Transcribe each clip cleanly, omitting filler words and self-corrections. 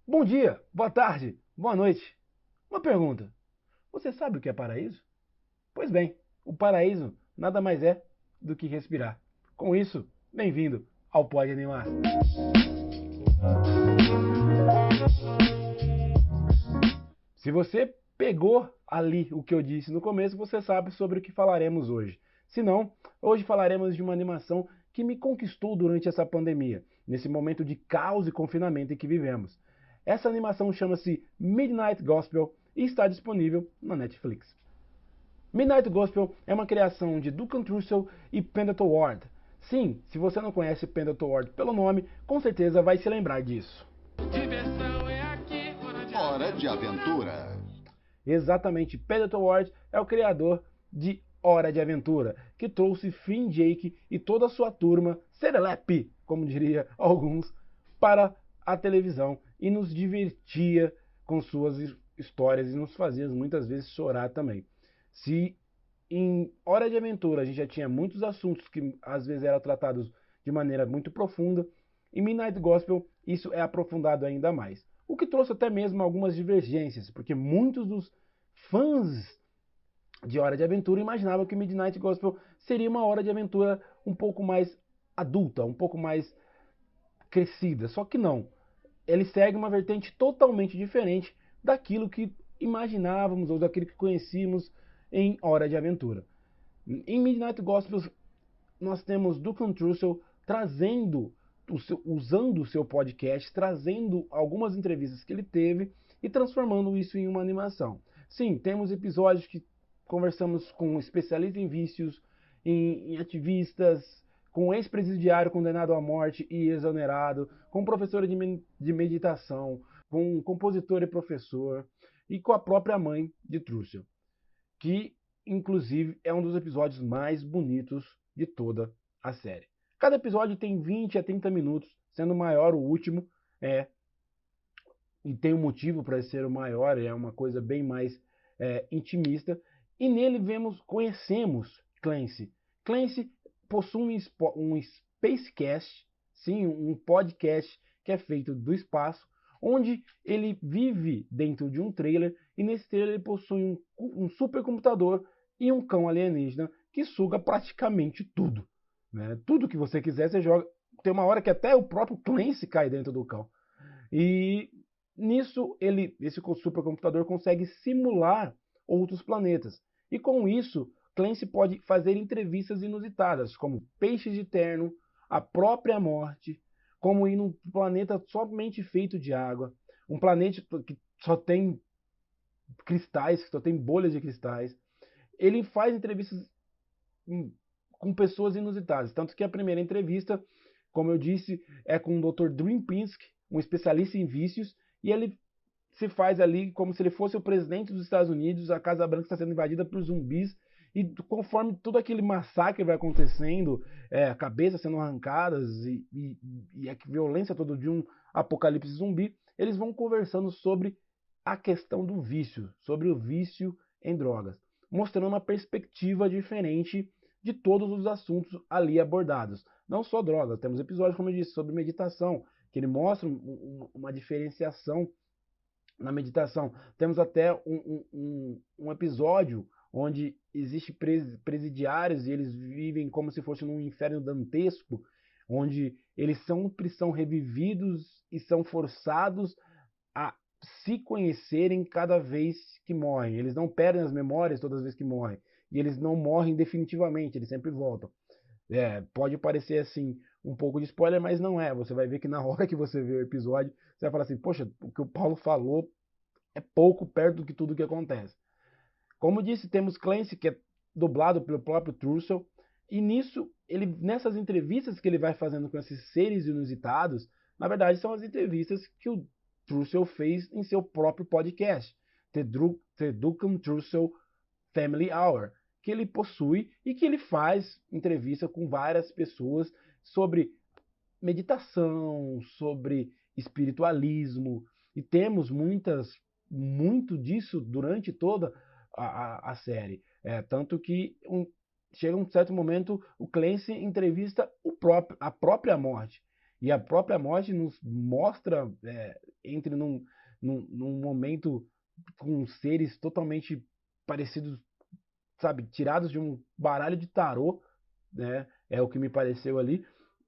Bom dia, boa tarde, boa noite. Uma pergunta: você sabe o que é paraíso? Pois bem, o paraíso nada mais é do que respirar. Com isso, bem-vindo ao Pode Animar. Se você pegou ali o que eu disse no começo, você sabe sobre o que falaremos hoje. Se não, hoje falaremos de uma animação que me conquistou durante essa pandemia, nesse momento de caos e confinamento em que vivemos. Essa animação chama-se Midnight Gospel e está disponível na Netflix. Midnight Gospel é uma criação de Duncan Trussell e Pendleton Ward. Sim, se você não conhece Pendleton Ward pelo nome, com certeza vai se lembrar disso. Diversão é aqui, Hora de aventura. Exatamente, Pendleton Ward é o criador de Hora de Aventura, que trouxe Finn Jake e toda a sua turma, serelepe, como diria alguns, para a televisão e nos divertia com suas histórias e nos fazia muitas vezes chorar também. Se em Hora de Aventura a gente já tinha muitos assuntos que às vezes eram tratados de maneira muito profunda, em Midnight Gospel isso é aprofundado ainda mais. O que trouxe até mesmo algumas divergências, porque muitos dos fãs de Hora de Aventura imaginavam que Midnight Gospel seria uma hora de aventura um pouco mais adulta, um pouco mais crescida. Só que não. Ele segue uma vertente totalmente diferente daquilo que imaginávamos ou daquilo que conhecíamos em Hora de Aventura. Em Midnight Gospel, nós temos Duncan Trussell trazendo, usando o seu podcast, trazendo algumas entrevistas que ele teve e transformando isso em uma animação. Sim, temos episódios que conversamos com especialistas em vícios, em ativistas, com ex-presidiário condenado à morte e exonerado, com professora de meditação, com um compositor e professor, e com a própria mãe de Trussell, que inclusive é um dos episódios mais bonitos de toda a série. Cada episódio tem 20 a 30 minutos, sendo maior o último, e tem um motivo para ser o maior, é uma coisa bem mais intimista, e nele conhecemos Clancy. Clancy possui um Spacecast, sim, um podcast que é feito do espaço, onde ele vive dentro de um trailer, e nesse trailer ele possui um supercomputador e um cão alienígena que suga praticamente tudo. Né? Tudo que você quiser, você joga. Tem uma hora que até o próprio Clancy cai dentro do cão. E nisso, esse supercomputador consegue simular outros planetas. E com isso, Clancy pode fazer entrevistas inusitadas, como peixes de terno, a própria morte, como ir num planeta somente feito de água, um planeta que só tem cristais, que só tem bolhas de cristais. Ele faz entrevistas com pessoas inusitadas. Tanto que a primeira entrevista, como eu disse, é com o Dr. Dream Pinsky, um especialista em vícios, e ele se faz ali como se ele fosse o presidente dos Estados Unidos, a Casa Branca está sendo invadida por zumbis, e conforme todo aquele massacre vai acontecendo, cabeças sendo arrancadas e a violência toda de um apocalipse zumbi, eles vão conversando sobre a questão do vício, sobre o vício em drogas, mostrando uma perspectiva diferente de todos os assuntos ali abordados. Não só drogas, temos episódios, como eu disse, sobre meditação, que ele mostra uma diferenciação na meditação. Temos até um episódio onde existem presidiários e eles vivem como se fosse num inferno dantesco, onde eles sempre são revividos e são forçados a se conhecerem cada vez que morrem. Eles não perdem as memórias todas as vezes que morrem. E eles não morrem definitivamente, eles sempre voltam. Pode parecer assim um pouco de spoiler, mas não é. Você vai ver que na hora que você vê o episódio, você vai falar assim, poxa, o que o Paulo falou é pouco perto do que tudo que acontece. Como eu disse, temos Clancy, que é dublado pelo próprio Trussell, e nisso, nessas entrevistas que ele vai fazendo com esses seres inusitados, na verdade são as entrevistas que o Trussell fez em seu próprio podcast, The Duncan Trussell Family Hour, que ele possui e que ele faz entrevista com várias pessoas sobre meditação, sobre espiritualismo, e temos muito disso durante toda a série. Tanto que chega um certo momento, o Clancy entrevista a própria morte. E a própria morte nos mostra entre num momento com seres totalmente parecidos, sabe, tirados de um baralho de tarô, né? É o que me pareceu ali,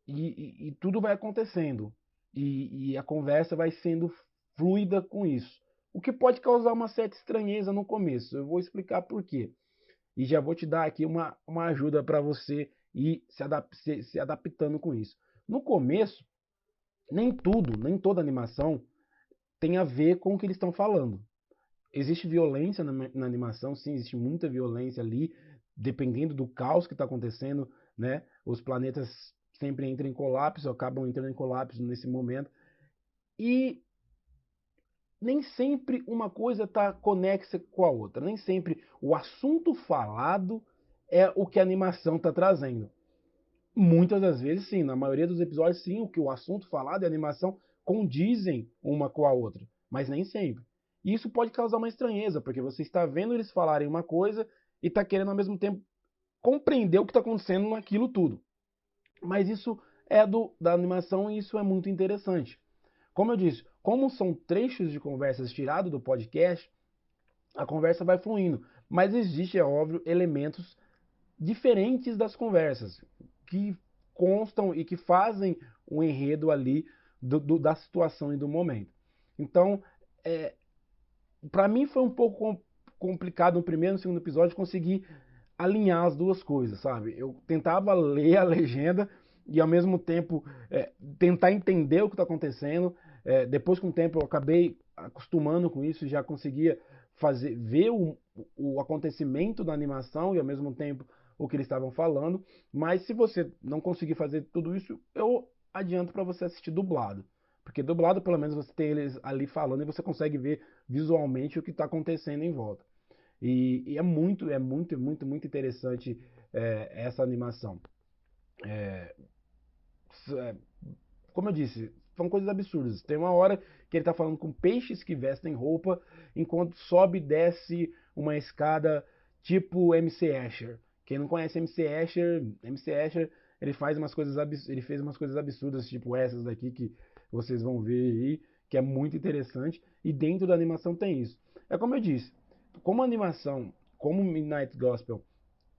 e tudo vai acontecendo, e a conversa vai sendo fluida com isso. O que pode causar uma certa estranheza no começo. Eu vou explicar por quê. E já vou te dar aqui uma ajuda para você ir se adaptando com isso. No começo, nem toda animação tem a ver com o que eles estão falando. Existe violência na animação, sim, existe muita violência ali, dependendo do caos que está acontecendo, né? Os planetas sempre entram em colapso, acabam entrando em colapso nesse momento. E nem sempre uma coisa está conexa com a outra. Nem sempre o assunto falado é o que a animação está trazendo. Muitas das vezes, sim. Na maioria dos episódios, sim, o que o assunto falado e a animação condizem uma com a outra. Mas nem sempre. E isso pode causar uma estranheza, porque você está vendo eles falarem uma coisa e está querendo, ao mesmo tempo, compreender o que está acontecendo naquilo tudo. Mas isso é da animação e isso é muito interessante. Como eu disse, como são trechos de conversas tirados do podcast, a conversa vai fluindo. Mas existe, é óbvio, elementos diferentes das conversas que constam e que fazem o enredo ali da situação e do momento. Então, para mim foi um pouco complicado no primeiro e no segundo episódio conseguir alinhar as duas coisas, sabe? Eu tentava ler a legenda e ao mesmo tempo tentar entender o que está acontecendo. Depois, com o tempo, eu acabei acostumando com isso e já conseguia ver o acontecimento da animação e ao mesmo tempo o que eles estavam falando. Mas se você não conseguir fazer tudo isso, eu adianto para você assistir dublado. Porque dublado, pelo menos, você tem eles ali falando e você consegue ver visualmente o que está acontecendo em volta. E é muito interessante essa animação. Como eu disse, são coisas absurdas. Tem uma hora que ele está falando com peixes que vestem roupa enquanto sobe e desce uma escada tipo MC Escher. Quem não conhece MC Escher, ele faz umas coisas ele fez umas coisas absurdas, tipo essas daqui que vocês vão ver aí, que é muito interessante. E dentro da animação tem isso. É como eu disse, como a animação, como Midnight Gospel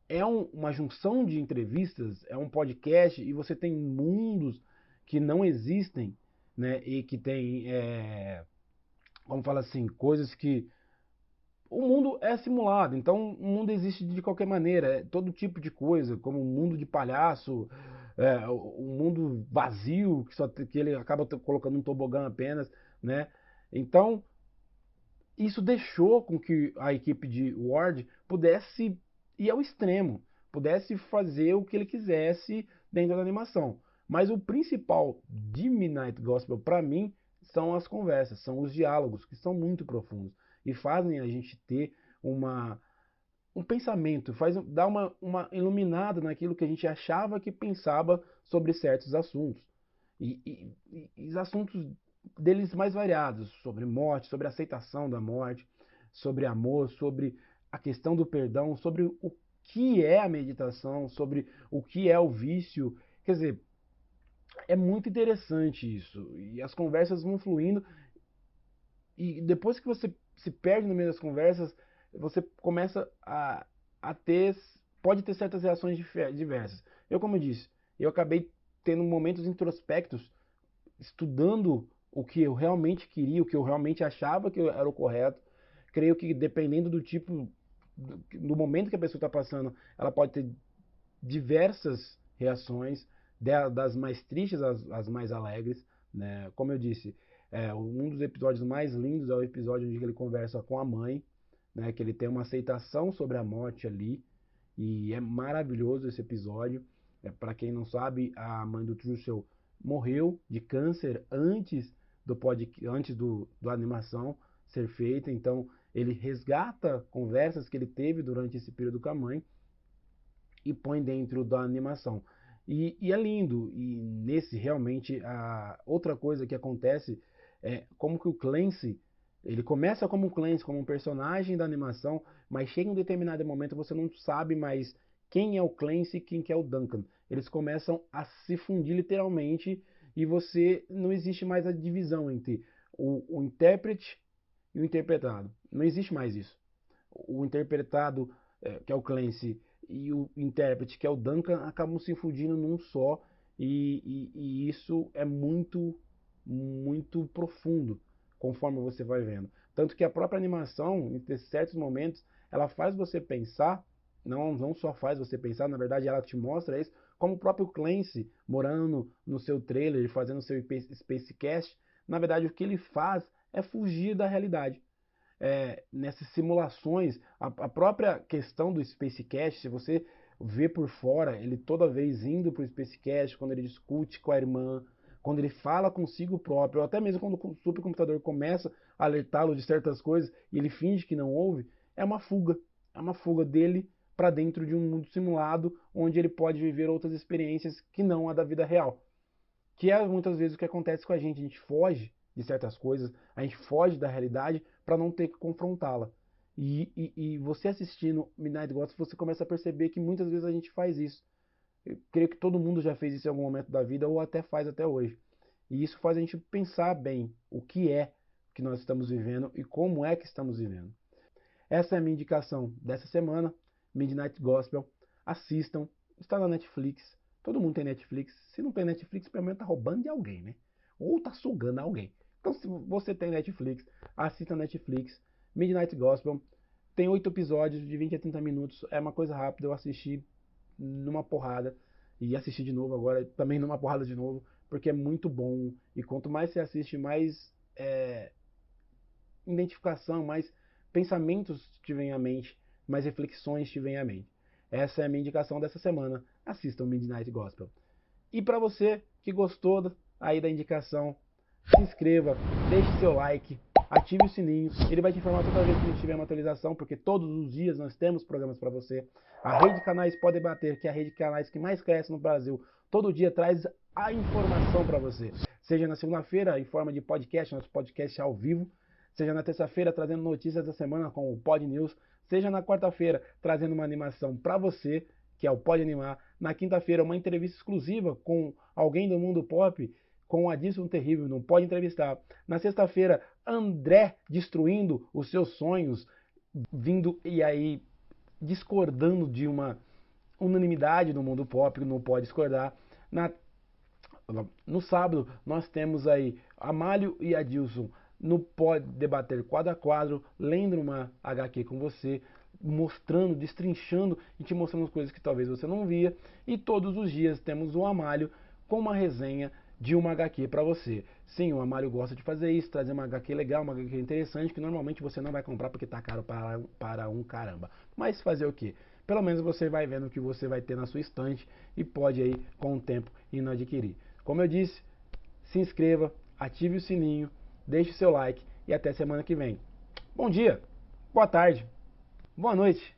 é uma junção de entrevistas, é um podcast e você tem mundos que não existem, né? E que tem, como fala assim, coisas que o mundo é simulado, então o mundo existe de qualquer maneira, todo tipo de coisa, como um mundo de palhaço, um mundo vazio que ele acaba colocando um tobogã apenas, né? Então isso deixou com que a equipe de Ward pudesse ir ao extremo, pudesse fazer o que ele quisesse dentro da animação. Mas o principal de Midnight Gospel para mim são as conversas, são os diálogos, que são muito profundos e fazem a gente ter um pensamento, dá uma iluminada naquilo que a gente achava que pensava sobre certos assuntos. E assuntos deles mais variados, sobre morte, sobre aceitação da morte, sobre amor, sobre a questão do perdão, sobre o que é a meditação, sobre o que é o vício. Quer dizer, é muito interessante isso. E as conversas vão fluindo. E depois que você se perde no meio das conversas, você começa a ter. Pode ter certas reações diversas. Eu, como eu disse, eu acabei tendo momentos introspectos, estudando o que eu realmente queria, o que eu realmente achava que era o correto. Creio que dependendo do tipo, do momento que a pessoa está passando, ela pode ter diversas reações, das mais tristes às mais alegres, né? Como eu disse, um dos episódios mais lindos é o episódio onde ele conversa com a mãe, né? Que ele tem uma aceitação sobre a morte ali, e é maravilhoso esse episódio. Para quem não sabe, a mãe do Trussell morreu de câncer antes do animação ser feita, então ele resgata conversas que ele teve durante esse período com a mãe e põe dentro da animação. E é lindo, e nesse realmente, a outra coisa que acontece é como que o Clancy, ele começa como um Clancy, como um personagem da animação, mas chega em um determinado momento você não sabe mais quem é o Clancy e quem que é o Duncan. Eles começam a se fundir literalmente e você não existe mais a divisão entre o intérprete e o interpretado. Não existe mais isso. O interpretado, que é o Clancy, e o intérprete, que é o Duncan, acabam se fundindo num só, e isso é muito, muito profundo, conforme você vai vendo. Tanto que a própria animação, em certos momentos, ela faz você pensar, não só faz você pensar, na verdade ela te mostra isso, como o próprio Clancy, morando no seu trailer, fazendo seu Spacecast, na verdade o que ele faz é fugir da realidade. Nessas simulações, a própria questão do Spacecast, se você vê por fora, ele toda vez indo para o Spacecast, quando ele discute com a irmã, quando ele fala consigo próprio, ou até mesmo quando o supercomputador começa a alertá-lo de certas coisas e ele finge que não ouve, é uma fuga dele para dentro de um mundo simulado, onde ele pode viver outras experiências que não a da vida real. Que é muitas vezes o que acontece com a gente foge de certas coisas, a gente foge da realidade para não ter que confrontá-la. E você assistindo Midnight Gospel, você começa a perceber que muitas vezes a gente faz isso. Eu creio que todo mundo já fez isso em algum momento da vida, ou até faz até hoje. E isso faz a gente pensar bem o que é que nós estamos vivendo e como é que estamos vivendo. Essa é a minha indicação dessa semana, Midnight Gospel. Assistam, está na Netflix. Todo mundo tem Netflix. Se não tem Netflix, pelo menos tá roubando de alguém, né? Ou tá sugando alguém. Então, se você tem Netflix, assista Netflix. Midnight Gospel. Tem 8 episódios de 20 a 30 minutos. É uma coisa rápida. Eu assisti numa porrada. E assisti de novo agora, também numa porrada de novo. Porque é muito bom. E quanto mais você assiste, mais identificação, mais pensamentos te vêm à mente, mais reflexões te vêm à mente. Essa é a minha indicação dessa semana. Assista o Midnight Gospel. E para você que gostou aí da indicação, se inscreva, deixe seu like, ative o sininho. Ele vai te informar toda vez que a gente tiver uma atualização, porque todos os dias nós temos programas para você. A rede de canais Pode Bater, que é a rede de canais que mais cresce no Brasil, todo dia traz a informação para você. Seja na segunda-feira, em forma de podcast, nosso podcast ao vivo. Seja na terça-feira, trazendo notícias da semana com o Pod News. Seja na quarta-feira, trazendo uma animação para você, que é o Pode Animar. Na quinta-feira, uma entrevista exclusiva com alguém do mundo pop, com o Adilson Terrível, não pode entrevistar. Na sexta-feira, André destruindo os seus sonhos, vindo e aí discordando de uma unanimidade no mundo pop, não pode discordar. No sábado, nós temos aí Amálio e Adilson no Pode Debater quadro a quadro, lendo uma HQ com você, mostrando, destrinchando e te mostrando coisas que talvez você não via. E todos os dias temos o Amálio com uma resenha de uma HQ para você. Sim, o Amálio gosta de fazer isso, trazer uma HQ legal, uma HQ interessante, que normalmente você não vai comprar porque tá caro para um caramba. Mas fazer o quê? Pelo menos você vai vendo o que você vai ter na sua estante e pode aí, com o tempo, ir adquirir. Como eu disse, se inscreva, ative o sininho, deixe o seu like e até semana que vem. Bom dia, boa tarde, boa noite.